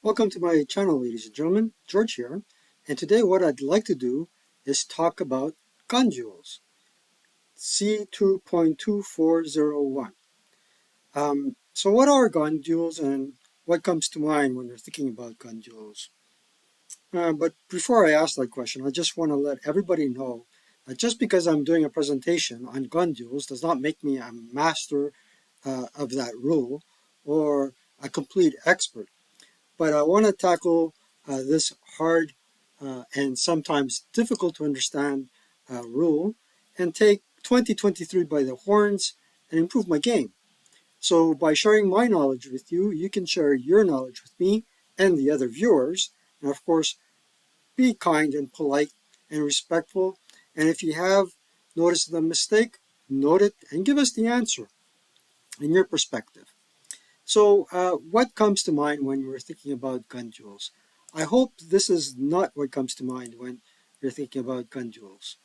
Welcome to my channel, ladies and gentlemen. George here, and today what I'd like to do is talk about gun duels, C2.2401. So what are gun duels and what comes to mind when you're thinking about gun duels? But before I ask that question, I just want to let everybody know that just because I'm doing a presentation on gun duels does not make me a master of that rule or a complete expert. But I want to tackle this hard and sometimes difficult to understand rule and take 2023 by the horns and improve my game. So by sharing my knowledge with you, you can share your knowledge with me and the other viewers. And of course, be kind and polite and respectful. And if you have noticed the mistake, note it and give us the answer in your perspective. So, what comes to mind when we're thinking about gun duels? I hope this is not what comes to mind when you're thinking about gun duels.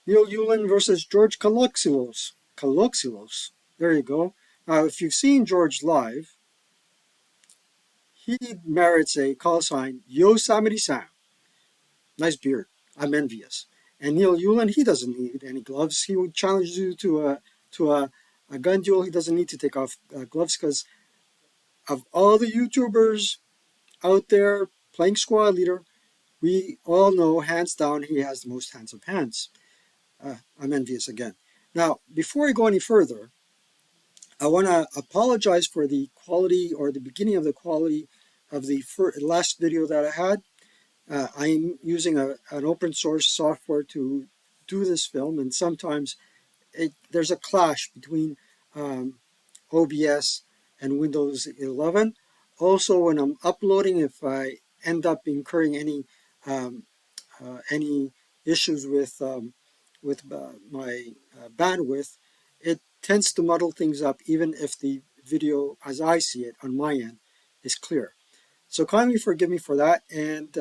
Neil Yulin versus George Kaloxilos. Kaloxilos. There you go. Now, if you've seen George live, he merits a call sign Yosemite-san. Nice beard. I'm envious. And Neil Yulin, he doesn't need any gloves. He would challenge you to a gun duel. He doesn't need to take off gloves because of all the YouTubers out there playing squad leader, we all know hands down he has the most handsome hands. I'm envious again. Now, before I go any further, I want to apologize for the quality or the beginning of the quality of the last video that I had. I'm using an open source software to do this film, and sometimes there's a clash between um, OBS and Windows 11. Also, when I'm uploading, if I end up incurring um, any issues with my bandwidth, it tends to muddle things up, even if the video, as I see it on my end, is clear. So kindly forgive me for that. And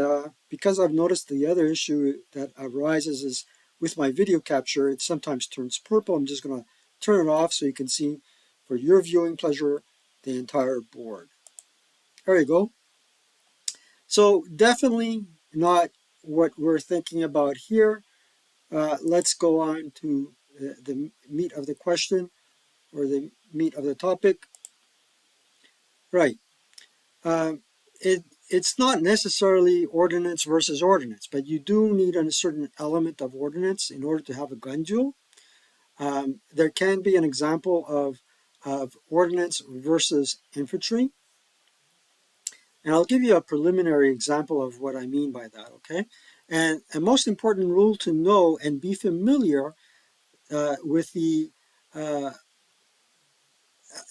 because I've noticed the other issue that arises is with my video capture, it sometimes turns purple. I'm just going to turn it off so you can see for your viewing pleasure the entire board. There you go. So definitely not what we're thinking about here. Let's go on to the meat of the question or the meat of the topic. Right. Um, it's not necessarily ordnance versus ordnance, but you do need a certain element of ordnance in order to have a gun duel. There can be an example of ordnance versus infantry. And I'll give you a preliminary example of what I mean by that, okay? And a most important rule to know and be familiar with uh,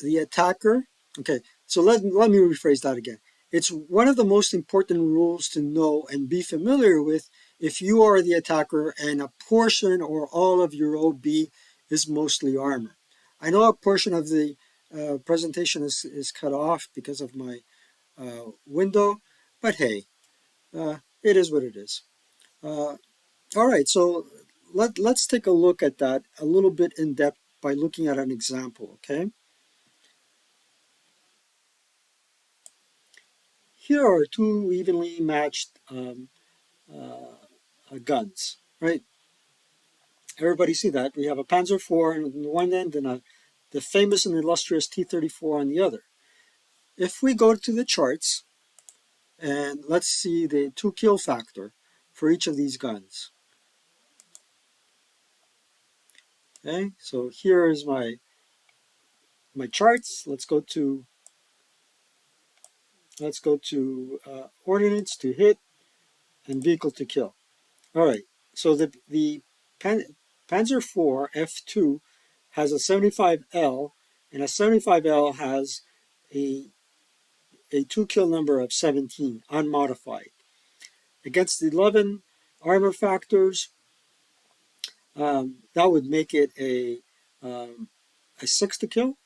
the attacker. Okay, so let me rephrase that again. It's one of the most important rules to know and be familiar with if you are the attacker and a portion or all of your OB is mostly armor. I know a portion of the presentation is cut off because of my window, but hey, it is what it is. Uh, all right, so let's take a look at that a little bit in depth by looking at an example, okay? Here are two evenly matched guns, right? Everybody see that. We have a Panzer IV on the one end and the famous and illustrious T-34 on the other. If we go to the charts and let's see the 2 kill factor for each of these guns. Okay, so here is my charts. Let's go to ordnance to hit and vehicle to kill. All right, so the Panzer IV F2 has a 75L, and a 75L has a, a 2 kill number of 17, unmodified. Against 11 armor factors, that would make it a 6 to kill,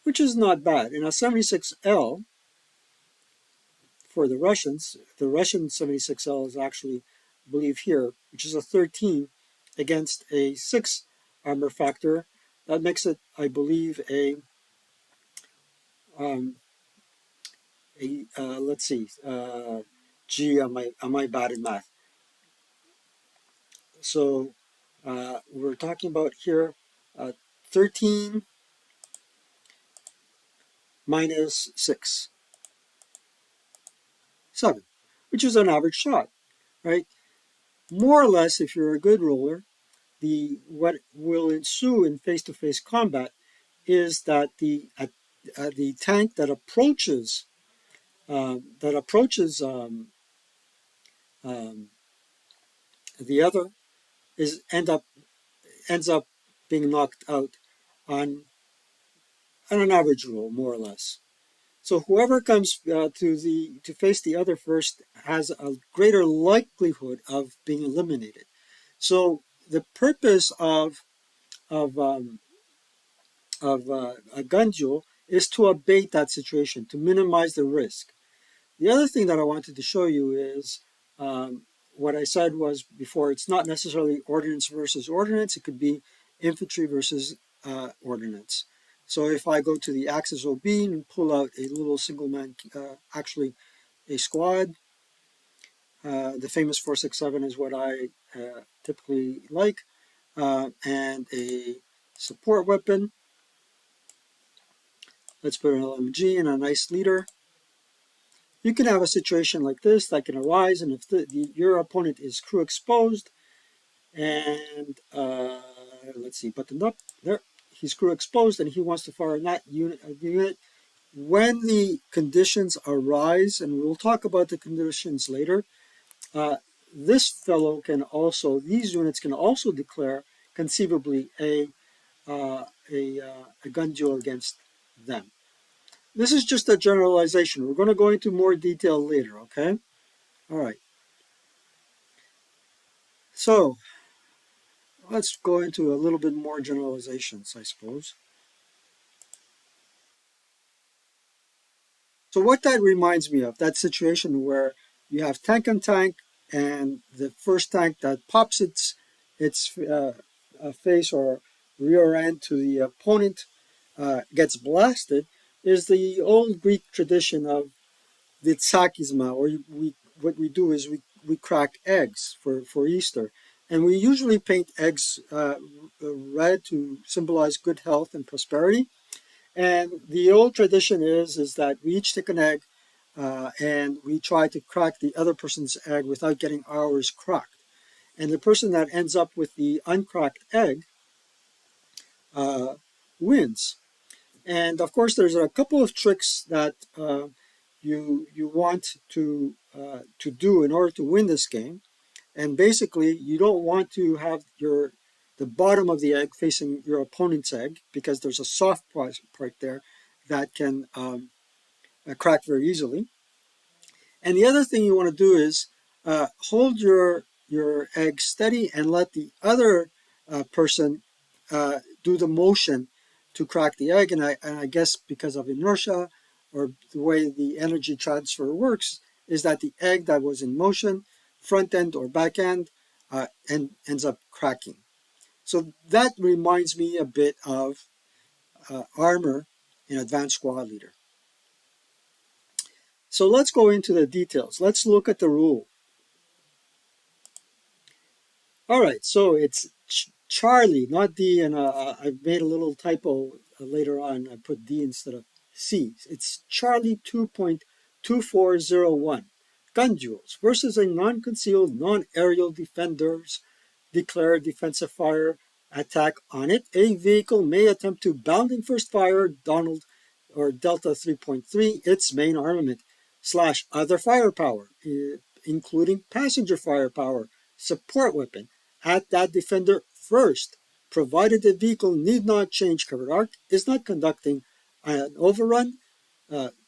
which is not bad. And a 76L for the Russian 76L is actually, I believe here, which is a 13 against a 6 armor factor. That makes it, I believe, um, let's see. Gee, am I bad at math? So we're talking about here 13 minus 6, 7, which is an average shot, right? More or less, if you're a good roller, the what will ensue in face-to-face combat is that the tank that approaches um, the other is ends up being knocked out on an average roll, more or less. So whoever comes to face the other first has a greater likelihood of being eliminated. So the purpose of a gun duel is to abate that situation, to minimize the risk. The other thing that I wanted to show you is um, what I said was before. It's not necessarily ordnance versus ordnance. It could be infantry versus ordnance. So if I go to the axis OB and pull out a little single man, actually a squad, the famous 467 is what I typically like, and a support weapon. Let's put an LMG and a nice leader. You can have a situation like this that can arise, and if your opponent is crew exposed, and let's see, buttoned up there, he's crew exposed, and he wants to fire in that unit. When the conditions arise, and we'll talk about the conditions later, uh, this fellow can also, these units can also declare conceivably a gun duel against them. This is just a generalization. We're going to go into more detail later, okay? All right. So let's go into a little bit more generalizations, I suppose. So what that reminds me of, that situation where you have tank on tank, and the first tank that pops its face or rear end to the opponent gets blasted, is the old Greek tradition of the tsakisma, or what we do is we crack eggs for Easter. And we usually paint eggs red to symbolize good health and prosperity. And the old tradition is that we each take an egg and we try to crack the other person's egg without getting ours cracked. And the person that ends up with the uncracked egg uh, wins. And of course, there's a couple of tricks that you want to do in order to win this game. And basically, you don't want to have the bottom of the egg facing your opponent's egg, because there's a soft part there that can crack very easily. And the other thing you want to do is hold your egg steady and let the other person do the motion to crack the egg. And I guess because of inertia, or the way the energy transfer works, is that the egg that was in motion, front end or back end, and ends up cracking. So that reminds me a bit of armor in Advanced Squad Leader. So let's go into the details. Let's look at the rule. All right, so it's Charlie, not D, and I made a little typo later on. I put D instead of C. It's Charlie 2.2401. Gun duels versus a non-concealed, non-aerial defenders declare defensive fire attack on it. A vehicle may attempt to bound in first fire Donald or Delta 3.3, its main armament, slash other firepower, including passenger firepower, support weapon, at that defender first, provided the vehicle need not change cover arc, is not conducting an overrun,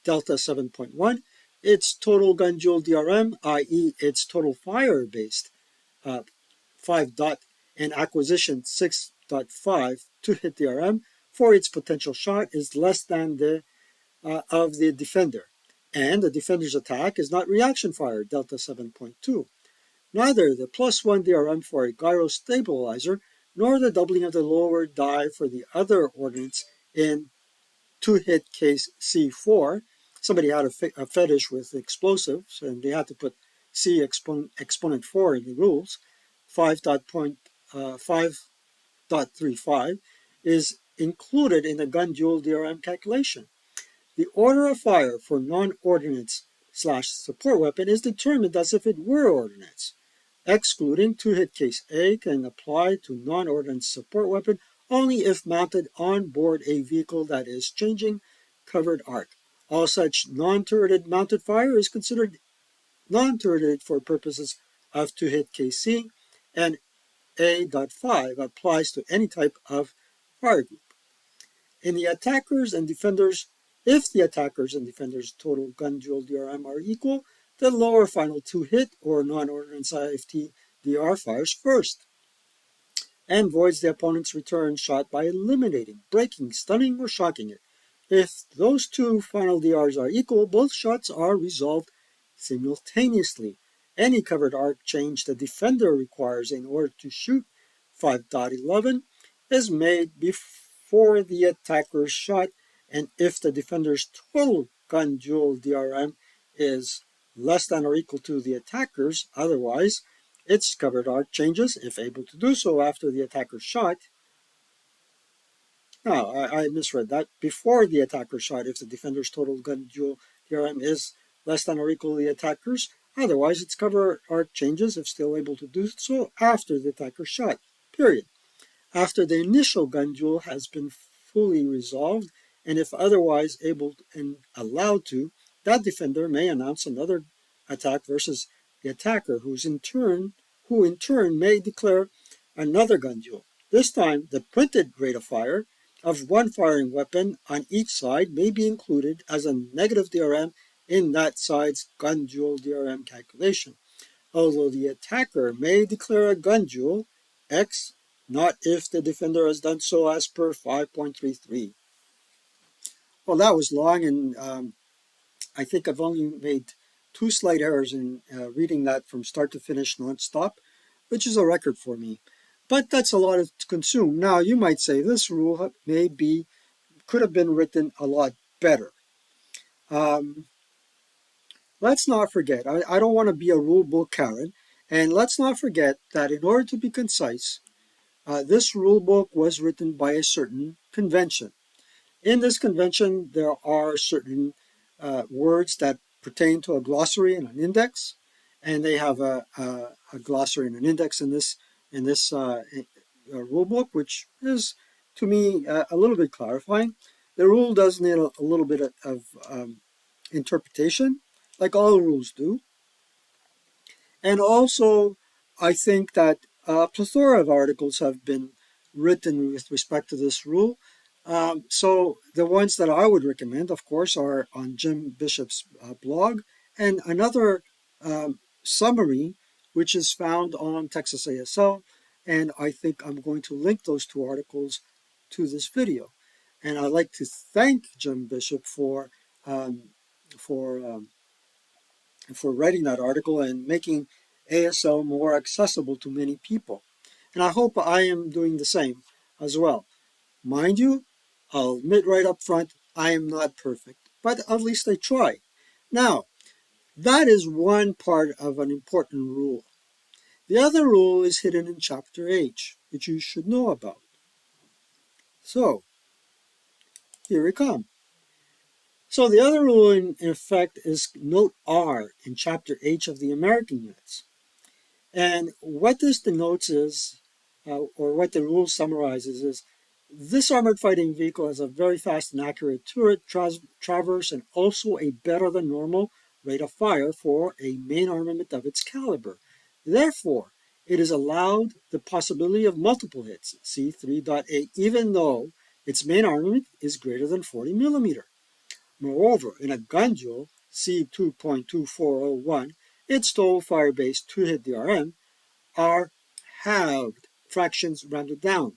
Delta 7.1, its total gun duel DRM, i.e. its total fire based 5 dot and acquisition 6.5 to hit DRM for its potential shot is less than the of the defender. And the defender's attack is not reaction fire, Delta 7.2. Neither the +1 DRM for a gyro stabilizer nor the doubling of the lower die for the other ordnance in two-hit case C4. Somebody had a fetish with explosives, and they had to put C exponent 4 in the rules. 5.5.35 is included in the gun duel DRM calculation. The order of fire for non-ordnance / support weapon is determined as if it were ordnance. Excluding two-hit case A can apply to non-ordnance support weapon only if mounted on board a vehicle that is changing covered arc. All such non-turreted mounted fire is considered non-turreted for purposes of two-hit case C, and A.5 applies to any type of fire group. In the attackers and defenders, if the attackers and defenders' total gun duel DRM are equal, the lower final two-hit or non-ordnance IFT DR fires first and voids the opponent's return shot by eliminating, breaking, stunning, or shocking it. If those two final DRs are equal, both shots are resolved simultaneously. Any covered arc change the defender requires in order to shoot 5.11 is made before the attacker's shot, and if the defender's total gun duel DRM is less than or equal to the attacker's, otherwise, its covered arc changes, if able to do so after the attacker's shot. No, I misread that. Before the attacker's shot, if the defender's total gun duel DRM is less than or equal to the attacker's, otherwise its cover arc changes, if still able to do so, after the attacker's shot, period. After the initial gun duel has been fully resolved, and if otherwise able and allowed to, that defender may announce another attack versus the attacker, who in turn may declare another gun duel. This time, the printed rate of fire of one firing weapon on each side may be included as a negative DRM in that side's gun duel DRM calculation, although the attacker may declare a gun duel X, not if the defender has done so as per 5.33. Well, that was long, and I think I've only made two slight errors in reading that from start to finish nonstop, which is a record for me. But that's a lot to consume. Now, you might say this rule could have been written a lot better. Let's not forget, I don't want to be a rule book Karen, and let's not forget that in order to be concise, this rule book was written by a certain convention. In this convention, there are certain words that pertain to a glossary and an index, and they have a glossary and an index in this rule book, which is, to me, a little bit clarifying. The rule does need a little bit of interpretation, like all rules do. And also, I think that a plethora of articles have been written with respect to this rule. So the ones that I would recommend, of course, are on Jim Bishop's blog, and another summary, which is found on Texas ASL. And I think I'm going to link those two articles to this video. And I'd like to thank Jim Bishop for writing that article and making ASL more accessible to many people. And I hope I am doing the same as well. Mind you, I'll admit right up front, I am not perfect, but at least I try. Now, that is one part of an important rule. The other rule is hidden in Chapter H, which you should know about. So, here we come. So the other rule in effect is Note R in Chapter H of the American Units. And what this denotes is, or what the rule summarizes is, this armored fighting vehicle has a very fast and accurate turret traverse and also a better than normal rate of fire for a main armament of its caliber. Therefore, it is allowed the possibility of multiple hits, see 3.8, even though its main armament is greater than 40 millimeter. Moreover, in a gun duel, see 2.2401, its total fire-based two-hit DRM are halved, fractions rounded down,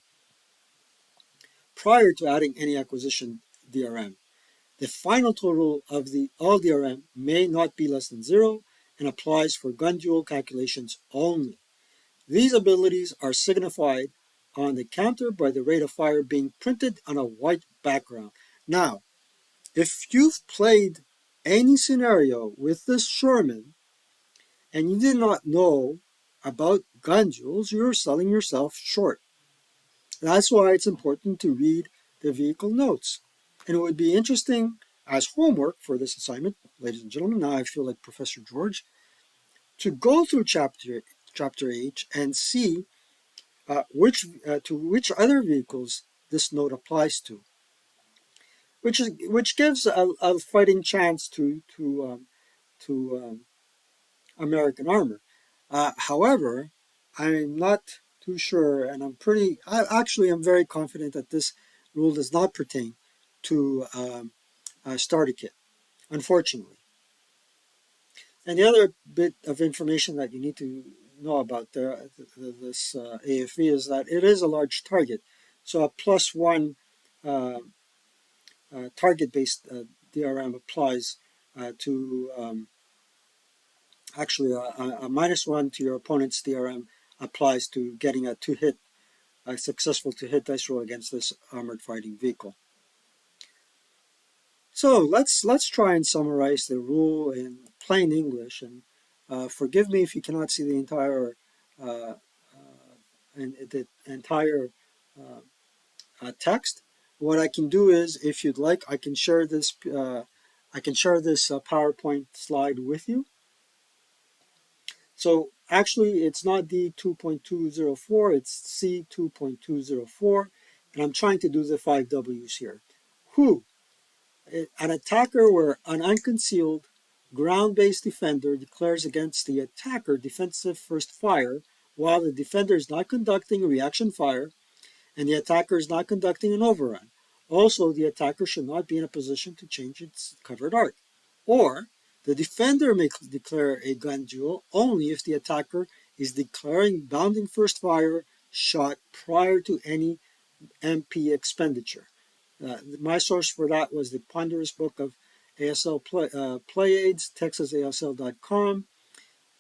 prior to adding any acquisition DRM. The final total of the all DRM may not be less than 0 and applies for gun duel calculations only. These abilities are signified on the counter by the rate of fire being printed on a white background. Now, If you've played any scenario with this Sherman and you did not know about gun duels, you're selling yourself short. That's why it's important to read the vehicle notes. And it would be interesting as homework for this assignment, ladies and gentlemen, now I feel like Professor George, to go through chapter H and see which to which other vehicles this note applies to, which gives a fighting chance to American armor. However, I'm not too sure, and I'm very confident that this rule does not pertain to starter kit, unfortunately. And the other bit of information that you need to know about this AFV is that it is a large target. So a +1 uh, target-based DRM applies to actually a -1 to your opponent's DRM applies to getting a successful two-hit dice roll against this armored fighting vehicle. So let's try and summarize the rule in plain English, and forgive me if you cannot see uh, the entire text. What I can do is, if you'd like, I can share this PowerPoint slide with you. So actually, it's not D2.204, it's C2.204, and I'm trying to do the 5 Ws here. Who? An attacker where an unconcealed ground-based defender declares against the attacker defensive first fire while the defender is not conducting a reaction fire and the attacker is not conducting an overrun. Also, the attacker should not be in a position to change its covered arc. Or, the defender may declare a gun duel only if the attacker is declaring bounding first fire shot prior to any MP expenditure. My source for that was the ponderous book of play aids, texasasl.com,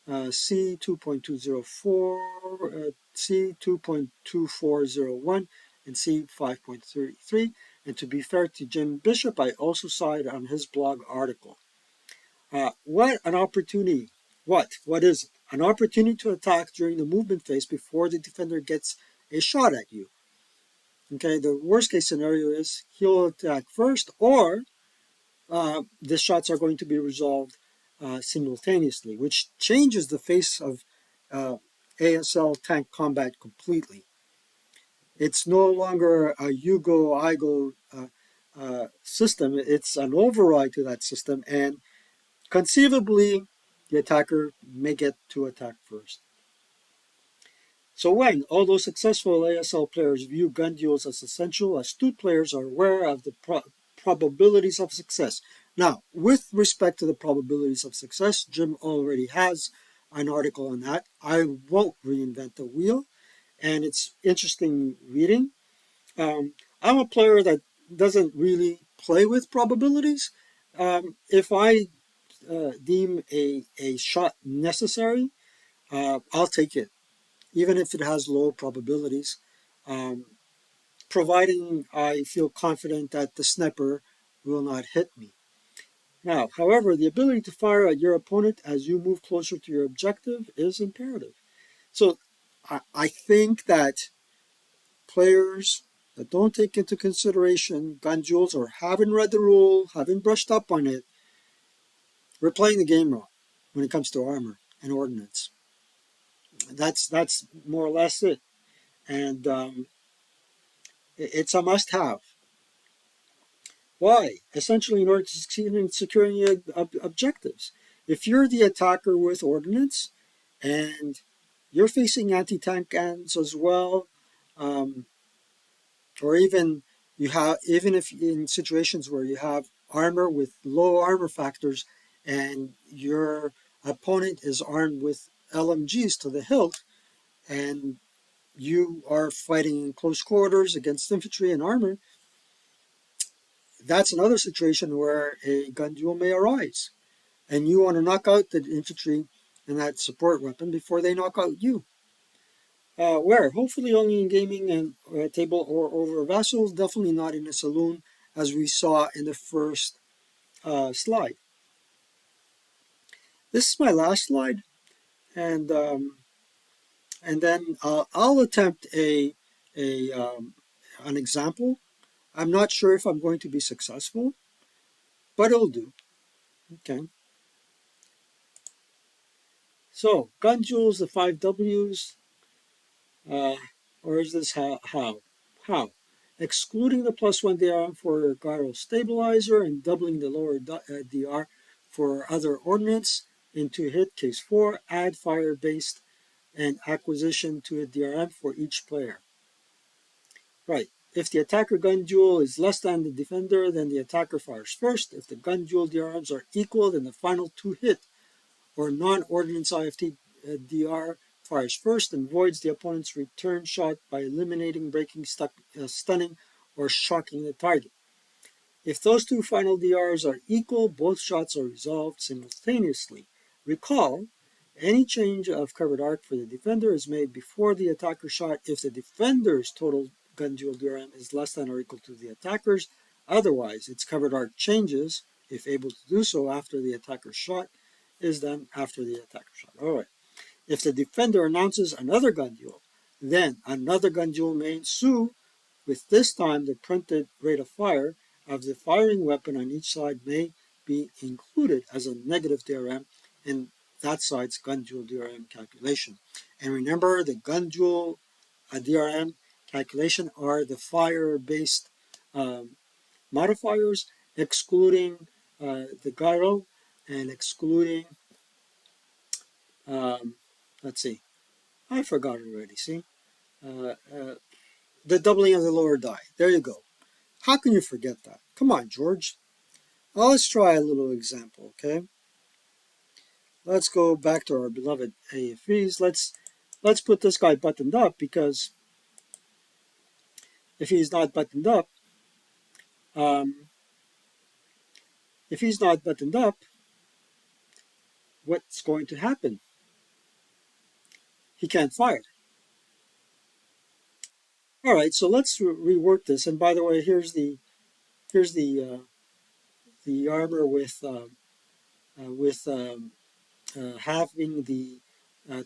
C2.204, C2.2401, and C5.33. And to be fair to Jim Bishop, I also cited on his blog article. What an opportunity. What is it? An opportunity to attack during the movement phase before the defender gets a shot at you. Okay, the worst case scenario is he'll attack first, or the shots are going to be resolved simultaneously, which changes the face of ASL tank combat completely. It's no longer a you go, I go system. It's an override to that system, and conceivably, the attacker may get to attack first. So when, although successful ASL players view gun duels as essential, astute players are aware of the probabilities of success. Now, with respect to the probabilities of success, Jim already has an article on that. I won't reinvent the wheel, and it's interesting reading. I'm a player that doesn't really play with probabilities. If I deem a shot necessary, I'll take it even if it has low probabilities, um, providing I feel confident that the sniper will not hit me. Now, however, the ability to fire at your opponent as you move closer to your objective is imperative. So I think that players that don't take into consideration gun duels or haven't read the rule, haven't brushed up on it, we're playing the game wrong when it comes to armor and ordnance. That's more or less it. And it's a must-have. Why? Essentially, in order to succeed in securing your objectives. If you're the attacker with ordnance and you're facing anti-tank guns as well, um, or even if in situations where you have armor with low armor factors and your opponent is armed with LMGs to the hilt, and you are fighting in close quarters against infantry and armor, that's another situation where a gun duel may arise. And you want to knock out the infantry and that support weapon before they knock out you. Where? Hopefully only in gaming and table or over vessels, definitely not in a saloon, as we saw in the first slide. This is my last slide, and then I'll attempt a an example. I'm not sure if I'm going to be successful, but it'll do. Okay. So gun jewels, the five W's, uh, or is this how? Excluding the +1 DR for gyro stabilizer and doubling the lower DR for other ordnance into hit case 4, add fire based and acquisition to a DRM for each player. Right. If the attacker gun duel is less than the defender, then the attacker fires first. If the gun duel DRMs are equal, then the final 2 hit or non-ordnance IFT DR fires first and voids the opponent's return shot by eliminating, breaking, stunning, or shocking the target. If those two final DRs are equal, both shots are resolved simultaneously. Recall, any change of covered arc for the defender is made before the attacker shot if the defender's total gun duel DRM is less than or equal to the attacker's. Otherwise, its covered arc changes, if able to do so after the attacker's shot, is done after the attacker shot. All right. If the defender announces another gun duel, then another gun duel may ensue, with this time the printed rate of fire of the firing weapon on each side may be included as a negative DRM in that side's gun duel DRM calculation. And remember, the gun duel DRM calculation are the fire-based modifiers, excluding the gyro and excluding let's see. I forgot already. See, uh, uh, the doubling of the lower die. There you go. How can you forget that? Come on, George. Now let's try a little example. Okay. Let's go back to our beloved AFEs. Let's put this guy buttoned up, because if he's not buttoned up, um, if he's not buttoned up, what's going to happen? He can't fire. All right. So let's rework this. And by the way, here's the armor with having the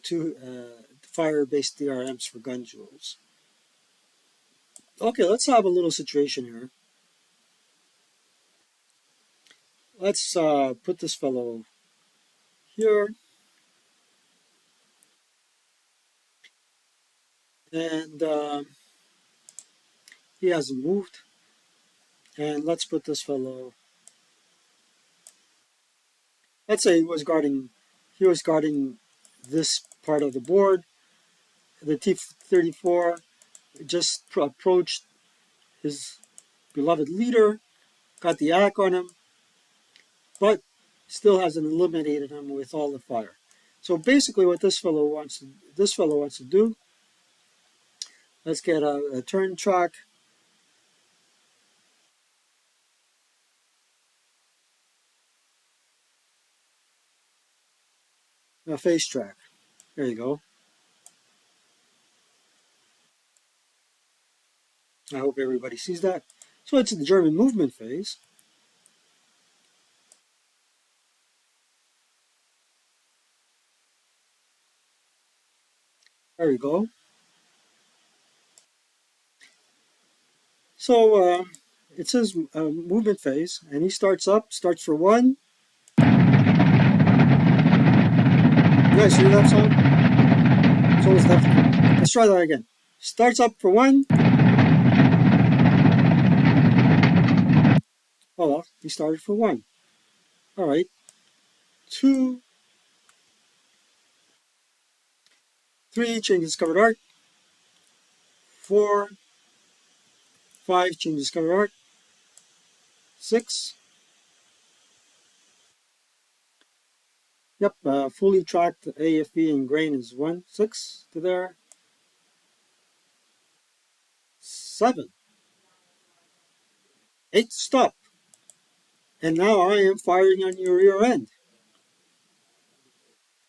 two fire-based DRMs for gun jewels. Okay, let's have a little situation here. Let's put this fellow here, and he hasn't moved. And let's put this fellow. Let's say he was guarding this part of the board. The T-34 just approached his beloved leader, got the ack on him, but still hasn't eliminated him with all the fire. So basically, what this fellow wants to do. Let's get a turn track. A face track. There you go. I hope everybody sees that. So it's the German movement phase. There you go. So it says movement phase, and he starts for one. You guys hear that song? It's almost left. Let's try that again. Starts up for one. Oh well, he started for one. All right. 2, 3, changes covered art. 4, 5, changes covered art. 6. Yep, fully tracked AFB and grain is 1, 6 to there. 7, 8, stop. And now I am firing on your rear end.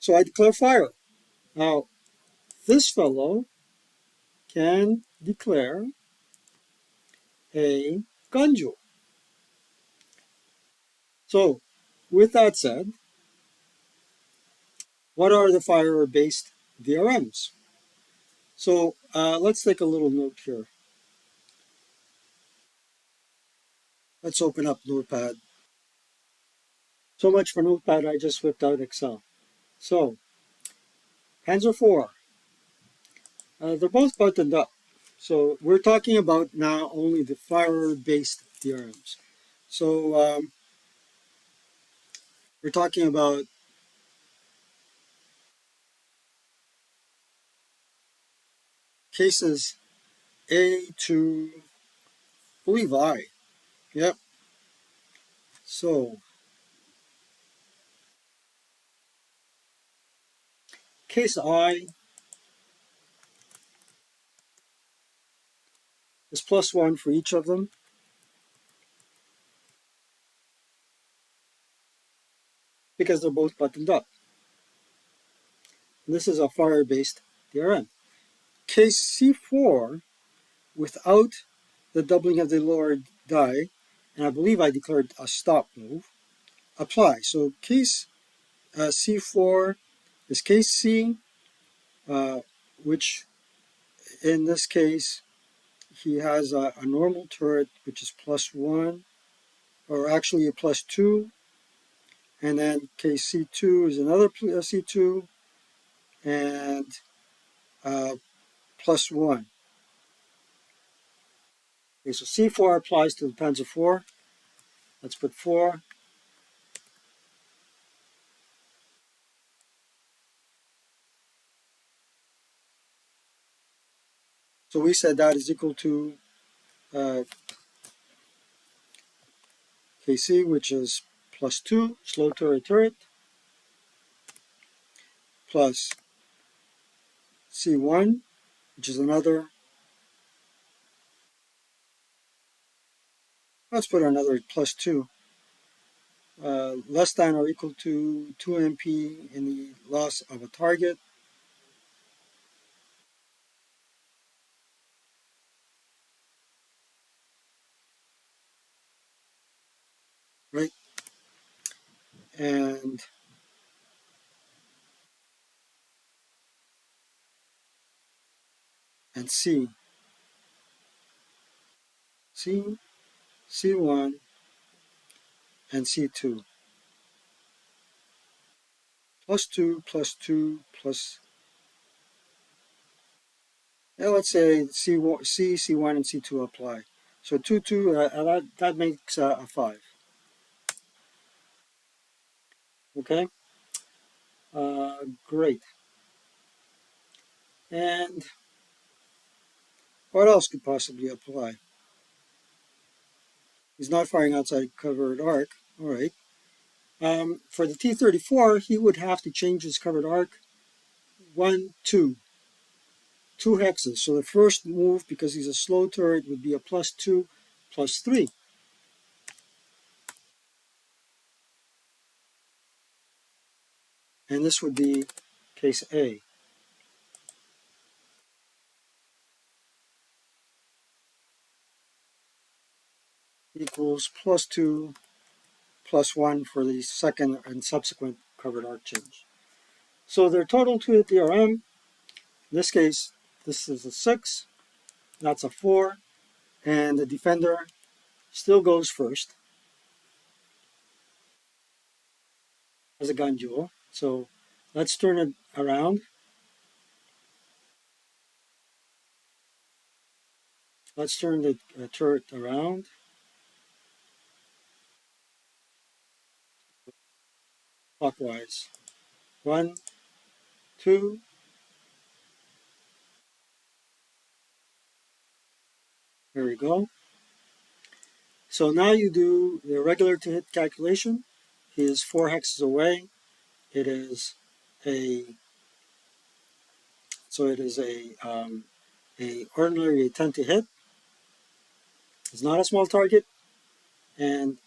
So I declare fire. Now, this fellow can declare a gun duel. So, with that said, what are the fire-based DRMs? So let's take a little note here. Let's open up Notepad. So much for Notepad, I just whipped out Excel. So, Panzer 4, they're both buttoned up. So we're talking about now only the fire-based DRMs. So we're talking about cases A to, I believe, I. Yep. So case I is +1 for each of them because they're both buttoned up. And this is a fire-based DRM. Case C4, without the doubling of the lower die, and I believe I declared a stop move, apply. So case C4 is case C, uh, which in this case, he has a normal turret, which is +1, or actually a +2, and then case C2 is another C2, and uh, +1. Okay, so C4 applies to the Panzer 4. Let's put 4. So we said that is equal to uh, KC, which is +2, slow turret, plus C1, which is another, let's put another +2, less than or equal to 2 MP in the loss of a target, right? And C, C1, and C2. +2, +2, plus, yeah, let's say C1, C1, and C2 apply. So 2, 2, that makes a 5. Okay, great. And what else could possibly apply? He's not firing outside covered arc. All right. For the T-34, he would have to change his covered arc 1, 2. 2 hexes. So the first move, because he's a slow turret, would be a +2, +3. And this would be case A. Equals +2, +1 for the second and subsequent covered arc change. So their total to the DRM, in this case, this is a 6, that's a 4, and the defender still goes first as a gun duel. So let's turn it around. Let's turn the turret around. Clockwise. 1, 2. Here we go. So now you do the regular to hit calculation. He is 4 hexes away. It is a a ordinary 10 to hit. It's not a small target. And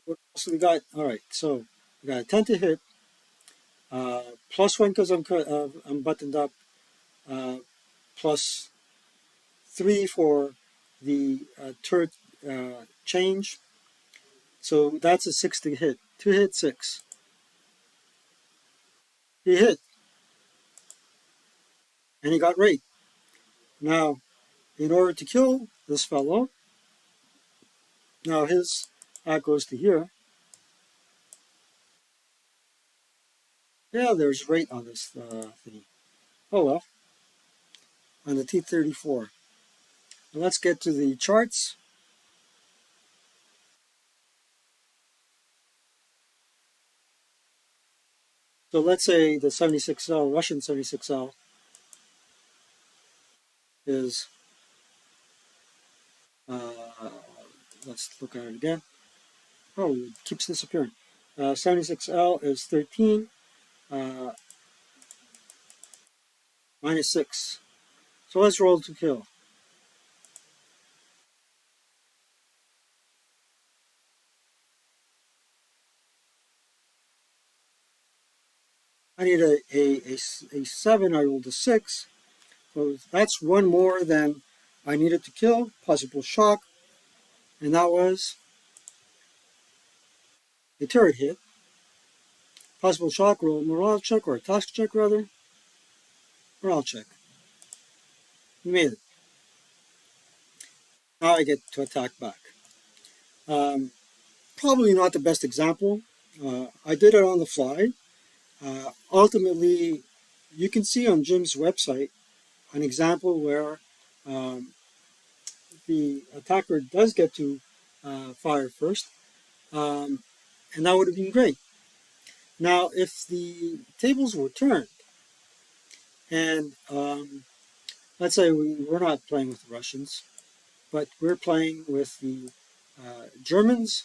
what else we got? All right, so we got a 10 to hit, +1 because I'm buttoned up, +3 for the turret change, So that's a 6 to hit. To hit 6. He hit, and he got raped. Now, in order to kill this fellow, now his goes to here. Yeah, there's rate on this thing. Oh well, on the T34. Let's get to the charts. So let's say the 76L, Russian 76L, is, uh, let's look at it again. Oh, it keeps disappearing. 76L is 13, uh, minus 6. So let's roll to kill. I need a 7, I rolled a 6. So that's one more than I needed to kill. Possible shock. And that was a turret hit. Possible shock, roll morale check, or a task check rather. Morale check. You made it. Now I get to attack back. Um, Probably not the best example. I did it on the fly. Ultimately, you can see on Jim's website an example where um, the attacker does get to fire first, um, and that would have been great. Now, if the tables were turned, and let's say we're not playing with the Russians, but we're playing with the Germans,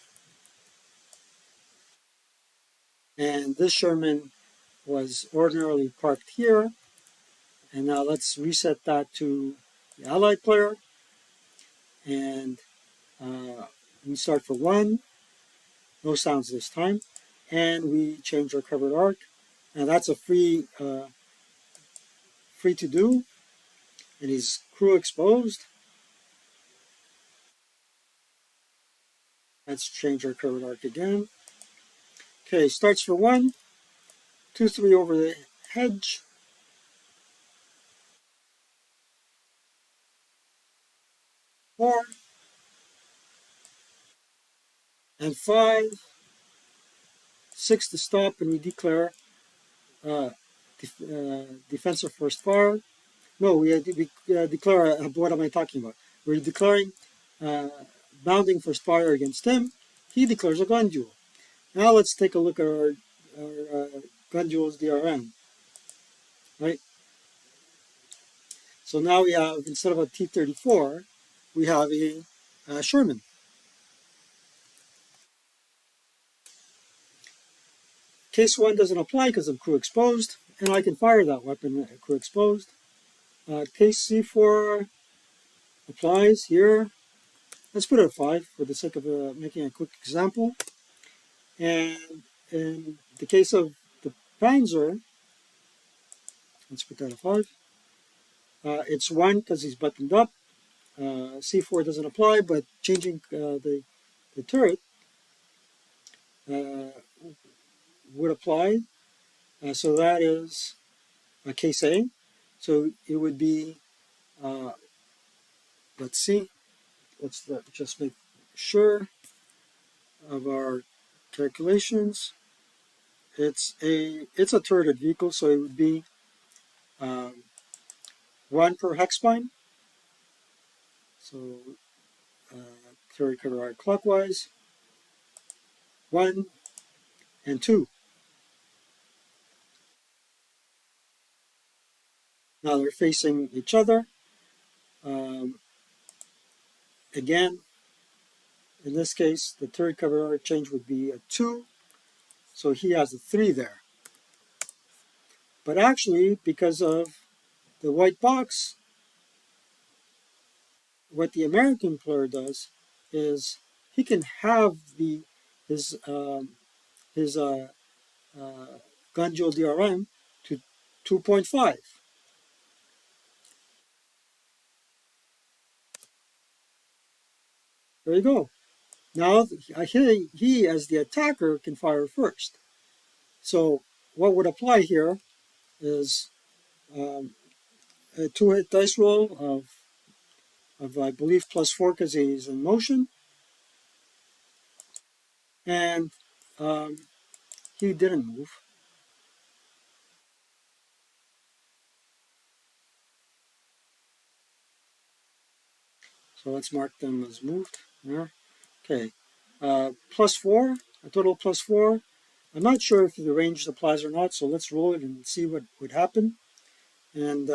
and this Sherman was ordinarily parked here, and now let's reset that to the Allied player, and we start for 1, no sounds this time, and we change our covered arc. Now that's a free to do, and he's crew exposed. Let's change our covered arc again. Okay, starts for 1, 2, 3 over the hedge, 4, and 5, 6 to stop, and we declare uh, defensive first fire. No, we declare, what am I talking about? We're declaring uh, bounding first fire against him. He declares a gun duel. Now let's take a look at our gun duels DRM, right? So now we have, instead of a T-34, we have a Sherman. Case 1 doesn't apply because I'm crew exposed, and I can fire that weapon crew exposed. Case C4 applies here. Let's put it at 5 for the sake of making a quick example. And in the case of the Panzer, let's put that at 5. It's 1 because he's buttoned up. C4 doesn't apply, but changing the turret uh, would apply. So that is case A. So it would be, uh, let's see, let's just make sure of our calculations. It's a turreted vehicle, so it would be um, 1 per hex spine. So turret cover arc clockwise, 1 and 2. Now they're facing each other. Um, Again, in this case, the turret cover arc change would be a 2. So he has a 3 there. But actually, because of the white box, what the American player does is he can have his um, his gun duel DRM to 2.5. There you go. Now he as the attacker can fire first. So what would apply here is um, a two-hit dice roll of I believe +4 because he's in motion, and um, he didn't move. So let's mark them as moved. There. Okay. +4, a total of +4. I'm not sure if the range applies or not, so let's roll it and see what would happen. And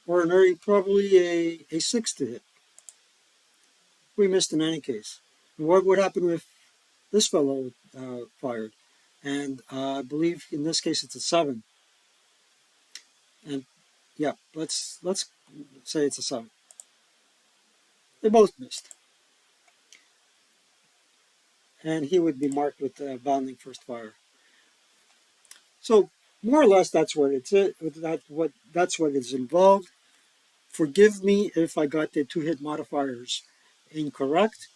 ordinary, probably a 6 to hit. We missed in any case. And what would happen if this fellow fired? And I believe in this case it's a 7. And yeah, let's say it's a 7. They both missed. And he would be marked with bounding first fire. So more or less that's what it's that's what is involved. Forgive me if I got the two hit modifiers incorrect.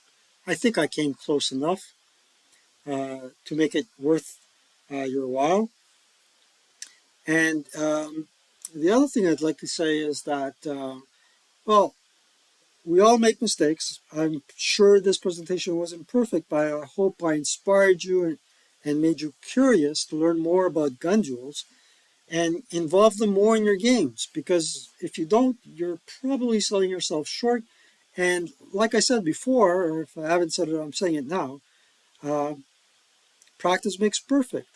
I think I came close enough to make it worth your while. And the other thing I'd like to say is that, well, we all make mistakes. I'm sure this presentation wasn't perfect, but I hope I inspired you and made you curious to learn more about gun duels and involve them more in your games. Because if you don't, you're probably selling yourself short. And like I said before, or if I haven't said it, I'm saying it now, uh, practice makes perfect.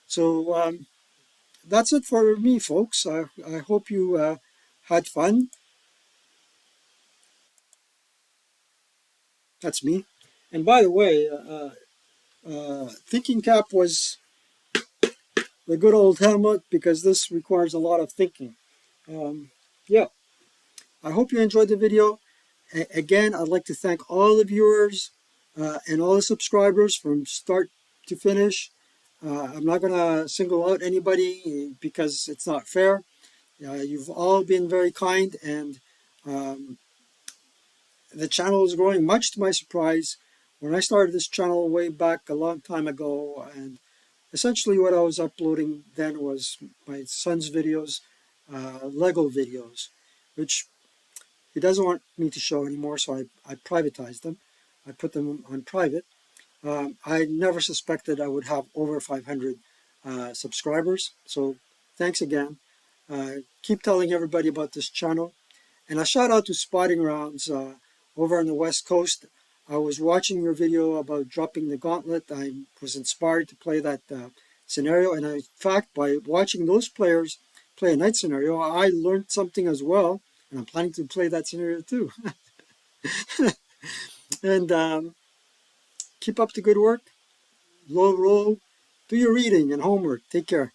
So that's it for me, folks. I hope you had fun. That's me. And by the way, thinking cap was the good old helmet because this requires a lot of thinking. Um, yeah, I hope you enjoyed the video. Again, I'd like to thank all the viewers and all the subscribers from start to finish. I'm not going to single out anybody because it's not fair. You've all been very kind, and um, the channel is growing, much to my surprise. When I started this channel way back a long time ago, and essentially what I was uploading then was my son's videos, Lego videos, which he doesn't want me to show anymore, so I privatized them. I put them on private. I never suspected I would have over 500 subscribers, so thanks again. Keep telling everybody about this channel. And a shout out to Spotting Rounds over on the West Coast. I was watching your video about dropping the gauntlet. I was inspired to play that scenario. And in fact, by watching those players play a night scenario, I learned something as well. And I'm planning to play that scenario too. And keep up the good work. Low roll. Do your reading and homework. Take care.